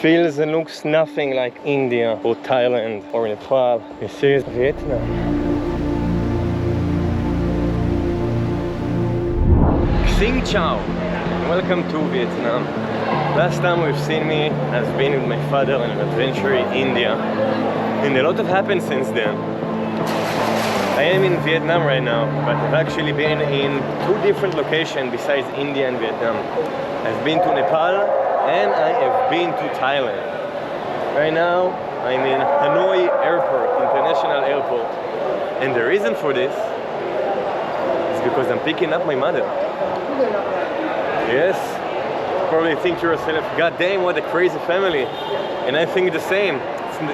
feels and looks nothing like India or Thailand or Nepal. This is Vietnam. Xin chào. Welcome to Vietnam. Last time we've seen me has been with my father on an adventure in India, and a lot has happened since then. I am in Vietnam right now, but I've actually been in 2 different locations besides India and Vietnam. I've been to Nepal and I have been to Thailand. Right now I'm in Hanoi Airport, International Airport, and the reason for this is because I'm picking up my mother. Yes, probably think to yourself, God damn, what a crazy family. And I think the same.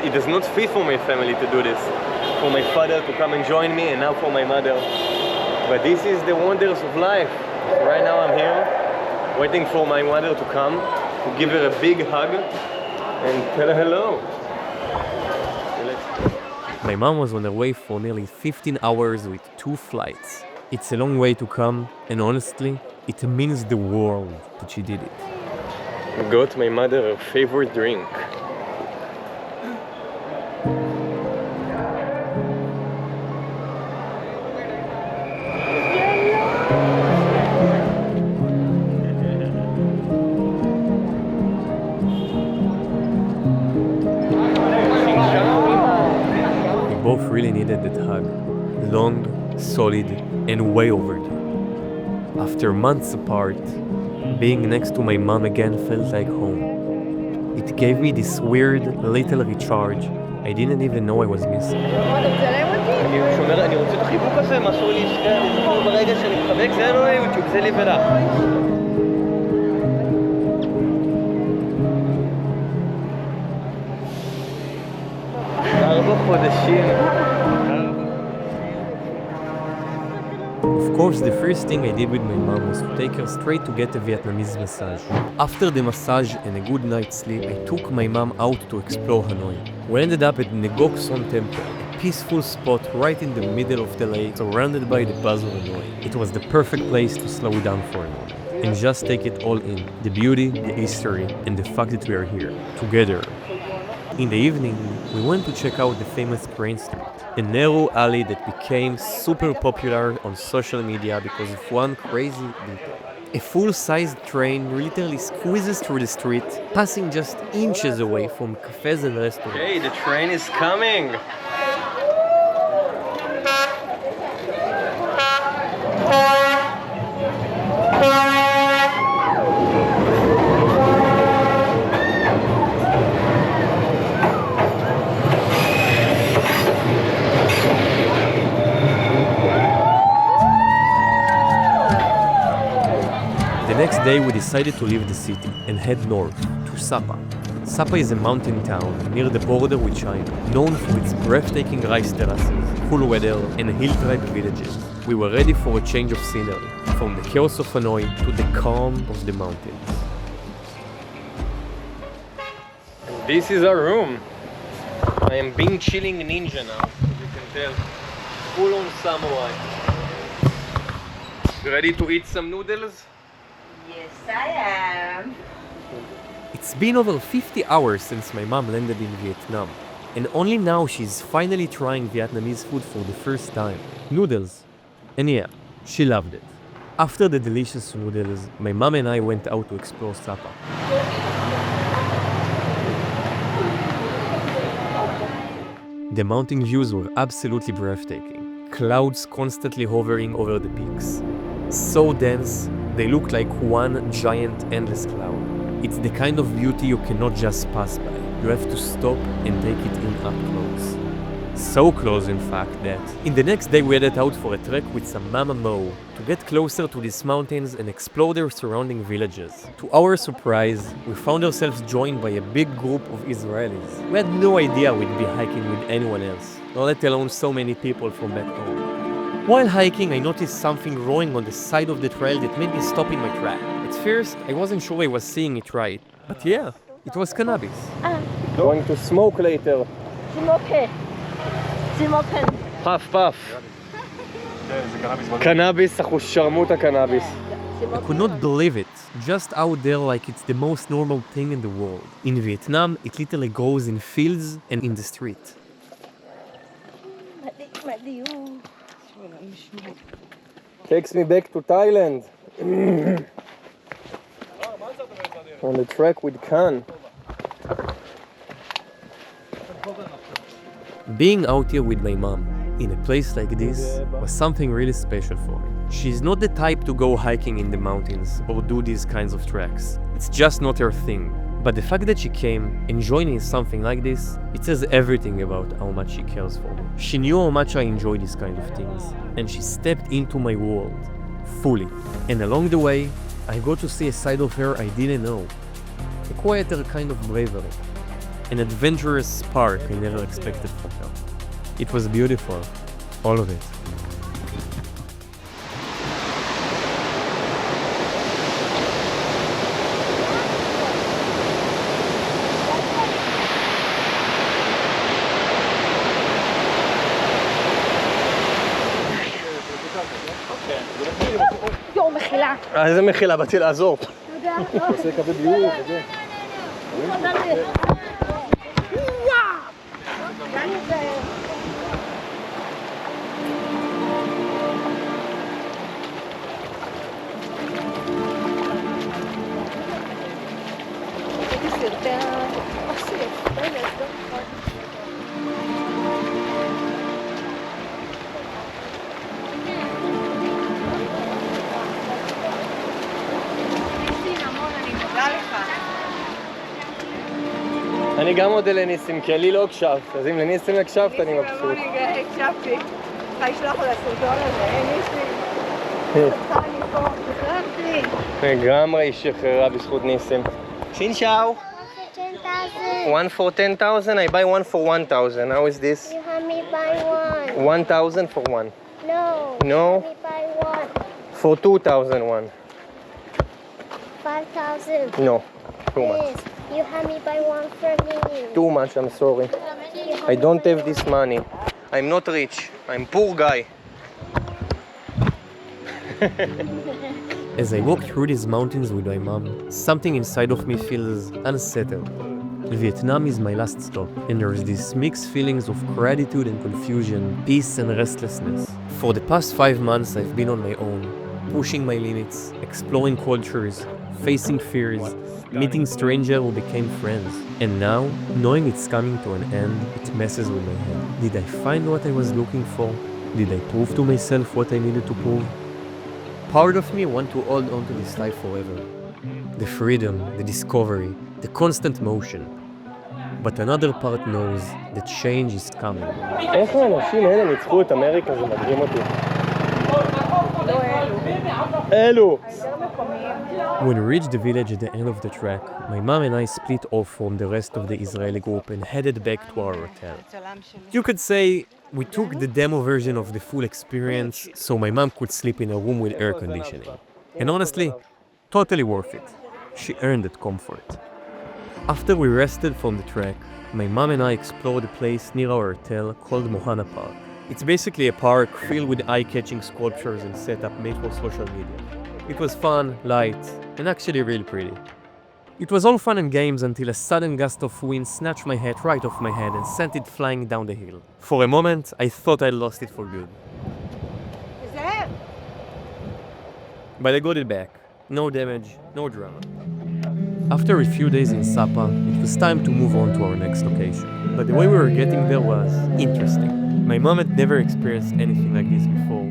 It does not fit for my family to do this. For my father to come and join me, and now for my mother. But this is the wonders of life. Right now I'm here, waiting for my mother to come, to give her a big hug and tell her hello. My mom was on her way for nearly 15 hours with 2 flights. It's a long way to come, and honestly, it means the world that she did it. I got my mother her favorite drink. We both really needed that hug. Long, solid, and way overdue. After months apart, being next to my mom again felt like home. It gave me this weird little recharge I didn't even know I was missing. אני רוצה את החיבוק הזה, משהו לי שכאן, ברגע שאני מתחבק, זה לא יוטיוב, זה לי ולך. 4 חודשים. Of course, the first thing I did with my mom was to take her straight to get a Vietnamese massage. After the massage and a good night's sleep, I took my mom out to explore Hanoi. We ended up at Ngoc Son Temple, a peaceful spot right in the middle of the lake, surrounded by the buzz of Hanoi. It was the perfect place to slow down for a moment and just take it all in. The beauty, the history, and the fact that we are here, together. In the evening, we went to check out the famous Train Street, a narrow alley that became super popular on social media because of one crazy detail. A full-sized train literally squeezes through the street, passing just inches away from cafes and restaurants. Okay, the train is coming! The next day we decided to leave the city and head north to Sapa. Sapa is a mountain town near the border with China, known for its breathtaking rice terraces, cool weather, and hill-type villages. We were ready for a change of scenery, from the chaos of Hanoi to the calm of the mountains. This is our room. I am being chilling ninja now, as you can tell. Full on samurai. Ready to eat some noodles? Yes, I am. It's been over 50 hours since my mom landed in Vietnam, and only now she's finally trying Vietnamese food for the first time. Noodles. And yeah, she loved it. After the delicious noodles, my mom and I went out to explore Sapa. The mountain views were absolutely breathtaking. Clouds constantly hovering over the peaks. So dense, they look like one giant endless cloud. It's the kind of beauty you cannot just pass by. You have to stop and take it in up close. So close, in fact, that in the next day we headed out for a trek with some Mama Mo to get closer to these mountains and explore their surrounding villages. To our surprise, we found ourselves joined by a big group of Israelis. We had no idea we'd be hiking with anyone else, not let alone so many people from back home. While hiking, I noticed something growing on the side of the trail that made me stop in my track. At first, I wasn't sure I was seeing it right, but yeah, it was cannabis. Going to smoke later. Smoken. Puff, puff. Cannabis, אחוז שרמוטה cannabis. I could not believe it. just out there like it's the most normal thing in the world. In Vietnam, it literally grows in fields and in the street. Takes me back to Thailand. On the track with Khan. Being out here with my mom, in a place like this, was something really special for me. She's not the type to go hiking in the mountains or do these kinds of treks. It's just not her thing. But the fact that she came and joined in something like this, it says everything about how much she cares for me. She knew how much I enjoy these kind of things, and she stepped into my world, fully. And along the way, I got to see a side of her I didn't know. A quieter kind of bravery. An adventurous spark I never expected from her. It was beautiful, all of it. איזה מחילה, באתי לעזור. עושה כזה ביוב וזה. אני גם מודה לניסים, כי לי לא הקשבת, אז אם לניסים הקשבת אני מבסוט. הקשבתי. צריכה לשלוח לו לסרטון הזה, ניסים. אני פה, שחררתי. לגמרי היא שחררה בזכות ניסים. שינשאו. 1 for 10,000? I buy 1 for 1,000. How is this? You have me buy one. 1,000 for 1. No. No? You have me buy one. For 2,000 1. 5,000. No. Too much. Yes. You have me buy one for me. Too much, I'm sorry. I don't have this money. I'm not rich. I'm poor guy. As I walk through these mountains with my mom, something inside of me feels unsettled. Vietnam is my last stop, and there is this mixed feelings of gratitude and confusion, peace and restlessness. For the past 5 months I've been on my own, pushing my limits, exploring cultures, facing fears, meeting strangers who became friends. And now, knowing it's coming to an end, it messes with my head. Did I find what I was looking for? Did I prove to myself what I needed to prove? Part of me wants to hold on to this life forever. The freedom, the discovery, the constant motion. But another part knows that change is coming. איך האנשים האלה ניצחו את אמריקה? זה מדהים אותי. אלו! When we reached the village at the end of the trek, my mom and I split off from the rest of the Israeli group and headed back to our hotel. You could say we took the demo version of the full experience so my mom could sleep in a room with air conditioning. And honestly, totally worth it. She earned that comfort. After we rested from the trek, my mom and I explored a place near our hotel called Mohana Park. It's basically a park filled with eye-catching sculptures and setup made for social media. It was fun, light, and actually really pretty. It was all fun and games until a sudden gust of wind snatched my hat right off my head and sent it flying down the hill. For a moment, I thought I'd lost it for good. Is that? But I got it back. No damage, no drama. After a few days in Sapa, it was time to move on to our next location. But the way we were getting there was interesting. My mom had never experienced anything like this before.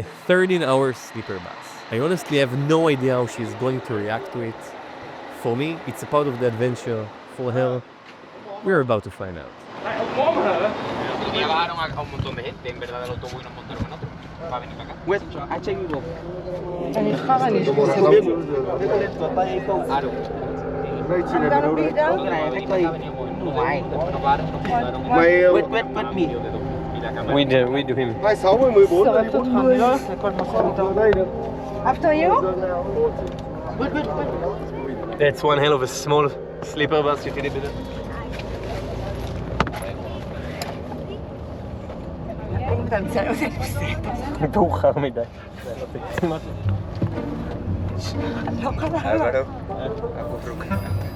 A 13-hour sleeper bus. I honestly have no idea how she is going to react to it. For me, it's a part of the adventure. For her, we're about to find out. We do him. 60, 14. After you? That's one hell of a small sleeper bus, you did it. מאוחר מדי. לא קרה לו.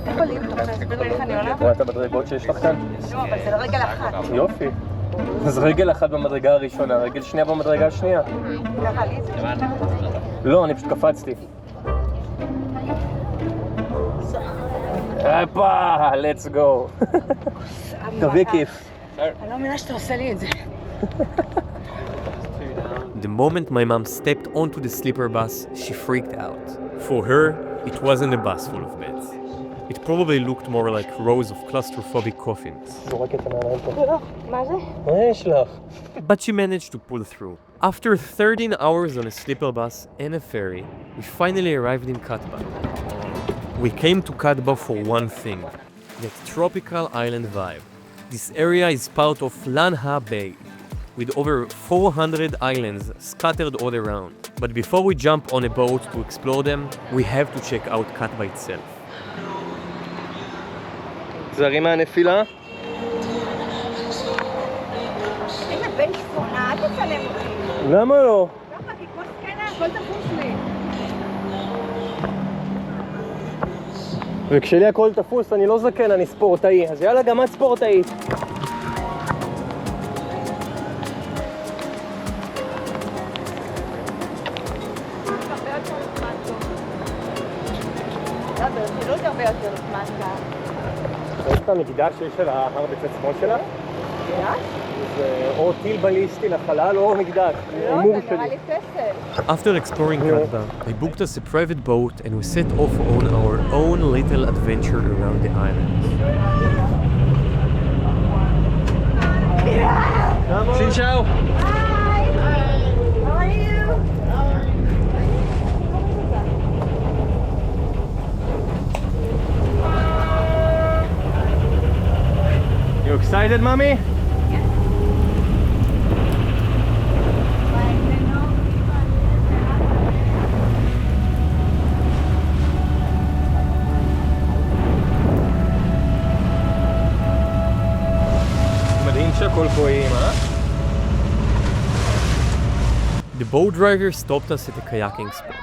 איפה לי אתה תסביר לי איך אני עולה? רואה את המדרגות שיש לך כאן? לא, אבל זה לא רגל אחת. יופי. אז רגל אחת במדרגה הראשונה, רגל שנייה במדרגה השנייה. ככה לי זה? לא, אני פשוט קפצתי. הפה, let's go. תביא כיף. אני לא מבינה שאתה עושה לי את זה. The moment my mom stepped onto the sleeper bus, she freaked out. For her, it wasn't a bus full of beds. It probably looked more like rows of claustrophobic coffins. לא, מה זה? מה יש לך? But she managed to pull through. After 13 hours on a sleeper bus and a ferry, we finally arrived in Katba. We came to Katba for one thing, that tropical island vibe. This area is part of Lanha Bay, with over 400 islands scattered all around. But before we jump on a boat to explore them, we have to check out Katba itself. זרי מהנפילה? איזה בן שכונה, אל תצלם אותי. למה לא? ככה, כי כמו סקנה, הכל תפוס לי. וכשלי הכל תפוס, אני לא זקן, אני ספורטאי. אז יאללה, גם את ספורטאית. לא, ברצינות הרבה יותר זמן כאן. יש את המקדש שיש על ההר בצד שמאל שלה? כן? זה או טיל בליסטי לחלל או מקדש. לא, הימור זה שלי. נראה לי פסל. After exploring Katba, I booked us a private boat and we set off on our own little adventure around the island. Xin chào. Hi! How are you? You excited, mommy? מדהים שהכל פה עם, The boat driver stopped us at a kayaking spot,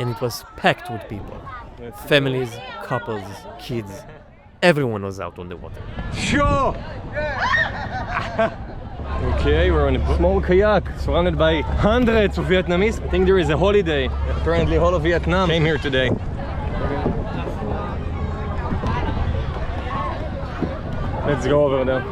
and it was packed with people. Families, couples, kids. Everyone was out on the water. Sure! Okay, we're on a small kayak surrounded by hundreds of Vietnamese. I think there is a holiday. Apparently, all of Vietnam came here today. Let's go over there.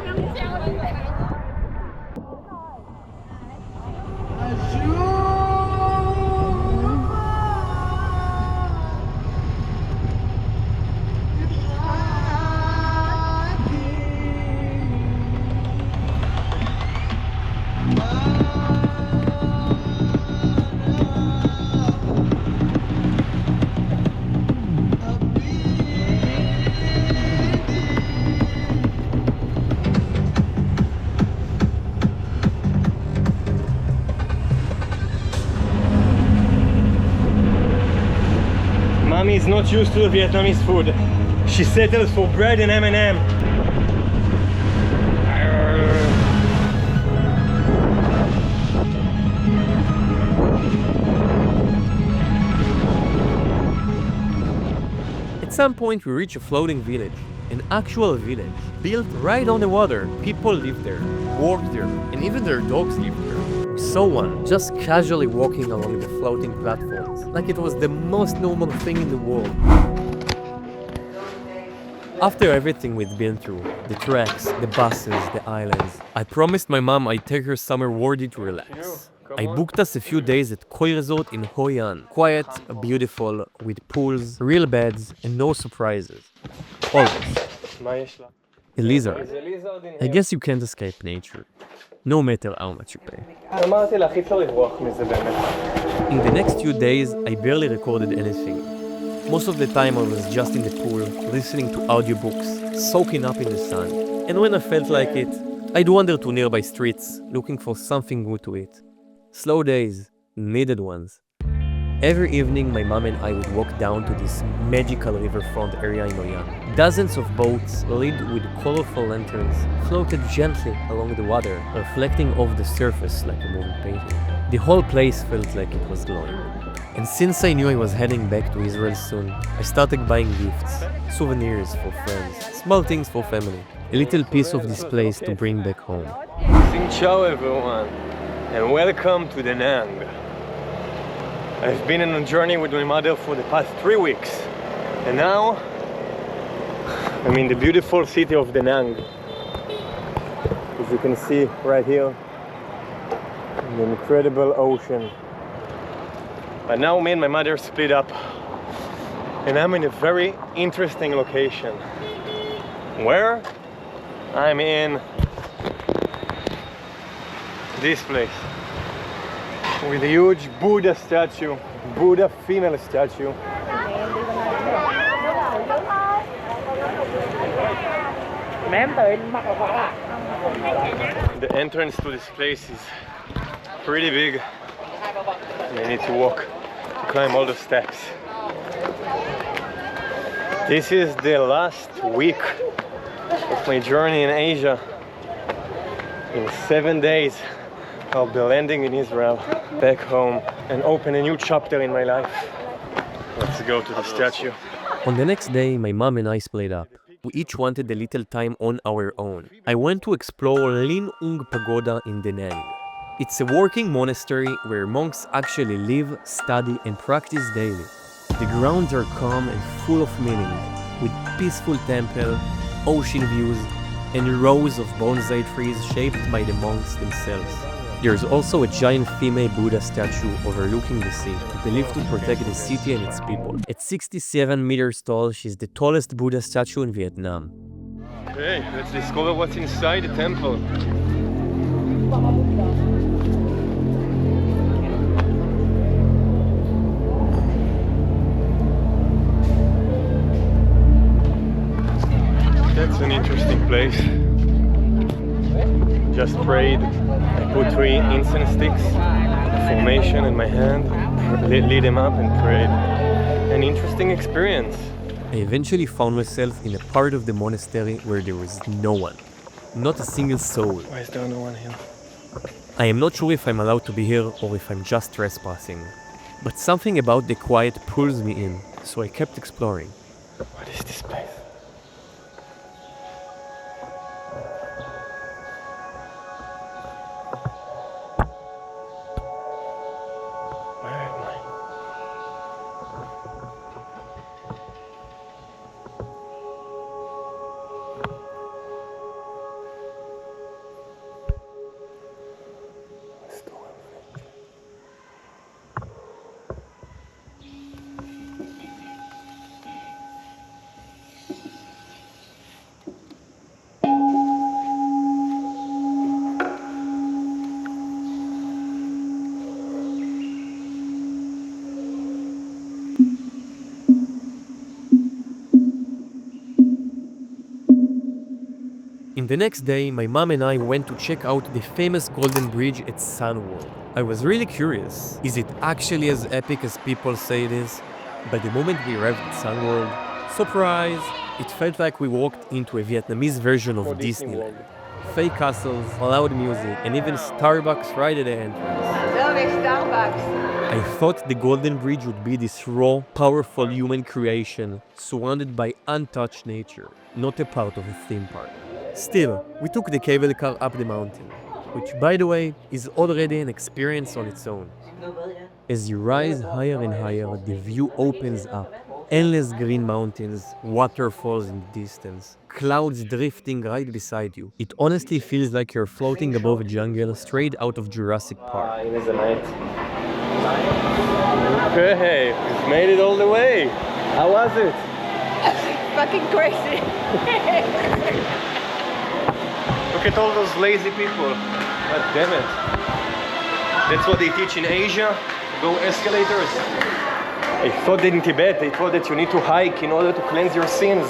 Mommy is not used to the Vietnamese food. She settles for bread and M&M. At some point we reach a floating village, an actual village, built right on the water. People live there, work there, and even their dogs live there. We saw one just casually walking along the floating platforms, like it was the most normal thing in the world. After everything we'd been through, the treks, the buses, the islands, I promised my mom I'd take her somewhere worthy to relax. I booked us a few days at Khoi Resort in Hoi An. Quiet, beautiful, with pools, real beds, and no surprises. Always. מה יש לה? A lizard. זה ליזרד in I here. guess you can't escape nature, no matter how much you pay. אמרתי לך, אי אפשר לברוח מזה באמת. In the next few days, I barely recorded anything. Most of the time I was just in the pool, listening to audiobooks, soaking up in the sun. And when I felt like it, I'd wander to nearby streets, looking for something good to eat. Slow days, needed ones. Every evening, my mom and I would walk down to this magical riverfront area in Hoi An. Dozens of boats, lit with colorful lanterns, floated gently along the water, reflecting off the surface like a moving painting. The whole place felt like it was glowing. And since I knew I was heading back to Israel soon, I started buying gifts, souvenirs for friends, small things for family, a little piece of this place to bring back home. Sing ciao everyone, and welcome to Da Nang. I've been on a journey with my mother for the past 3 weeks, and now I'm in the beautiful city of Da Nang. As you can see right here, the incredible ocean. But now me and my mother split up, and I'm in a very interesting location. Where? I'm in this place with a huge Buddha statue, Buddha female statue. The entrance to this place is pretty big, and I need to walk to climb all the steps. This is the last week of my journey in Asia. In 7 days I'll be landing in Israel, back home, and open a new chapter in my life. Let's go to the statue. On the next day, my mom and I split up. We each wanted a little time on our own. I went to explore Lin Ung Pagoda in Da Nang. It's a working monastery where monks actually live, study, and practice daily. The grounds are calm and full of meaning, with peaceful temple, ocean views, and rows of bonsai trees shaped by the monks themselves. There's also a giant female Buddha statue overlooking the sea, believed to protect the city and its people. At 67 meters tall, she's the tallest Buddha statue in Vietnam. Okay, let's discover what's inside the temple. That's an interesting place. Just prayed. I put 3 incense sticks, formation in my hand, lit them up and prayed. An interesting experience. I eventually found myself in a part of the monastery where there was no one. Not a single soul. Why is there no one here? I am not sure if I'm allowed to be here or if I'm just trespassing. But something about the quiet pulls me in, so I kept exploring. What is this place? Where am I? The next day, my mom and I went to check out the famous Golden Bridge at Sunwall. I was really curious. Is it actually as epic as people say it is? But the moment we arrived at Sunwall, surprise! It felt like we walked into a Vietnamese version of Disneyland. Fake castles, loud music, and even Starbucks right at the entrance. I thought the Golden Bridge would be this raw, powerful human creation, surrounded by untouched nature, not a part of a theme park. Still, we took the cable car up the mountain, which, by the way, is already an experience on its own. As you rise higher and higher, the view opens up. Endless green mountains, waterfalls in the distance, clouds drifting right beside you. It honestly feels like you're floating above a jungle straight out of Jurassic Park. Okay, we've made it all the way. How was it? Fucking crazy. Look at all those lazy people. God damn it. That's what they teach in Asia. Go escalators. I thought that in Tibet they thought that you need to hike in order to cleanse your sins.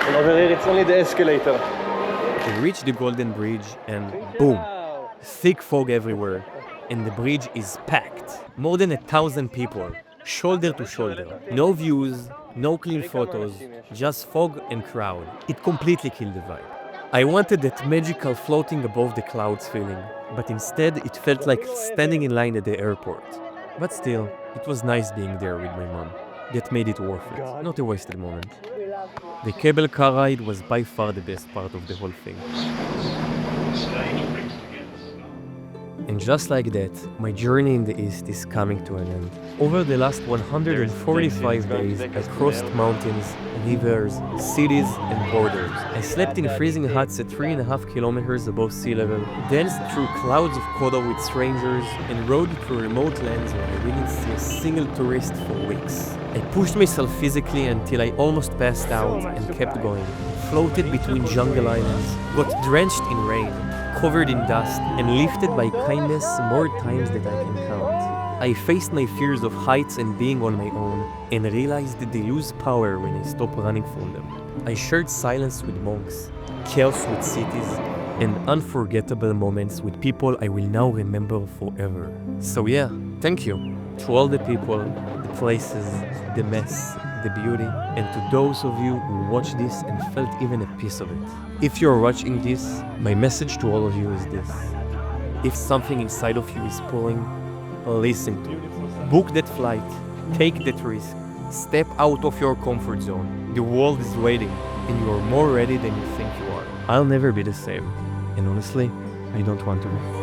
And over there it's only the escalator. We reached the Golden Bridge and boom! Thick fog everywhere. And the bridge is packed. More than 1,000 people, shoulder to shoulder. No views, no clean photos, just fog and crowd. It completely killed the vibe. I wanted that magical floating above the clouds feeling, but instead it felt like standing in line at the airport. But still, it was nice being there with my mom. That made it worth it, not a wasted moment. The cable car ride was by far the best part of the whole thing. And just like that, my journey in the East is coming to an end. Over the last 145 days, I crossed mountains, rivers, cities, and borders. I slept in freezing huts at 3.5 kilometers above sea level, danced through clouds of coda with strangers, and rode through remote lands where I didn't see a single tourist for weeks. I pushed myself physically until I almost passed out and kept going. Floated between jungle islands, got drenched in rain, covered in dust, and lifted by kindness more times than I can count. I faced my fears of heights and being on my own, and realized that they lose power when I stop running from them. I shared silence with monks, chaos with cities, and unforgettable moments with people I will now remember forever. So yeah, thank you to all the people, the places, the mess, the beauty, and to those of you who watched this and felt even a piece of it. If you're watching this, my message to all of you is this. If something inside of you is pulling, listen to it. Book that flight, take that risk, step out of your comfort zone. The world is waiting, and you are more ready than you think you are. I'll never be the same, and honestly, I don't want to be.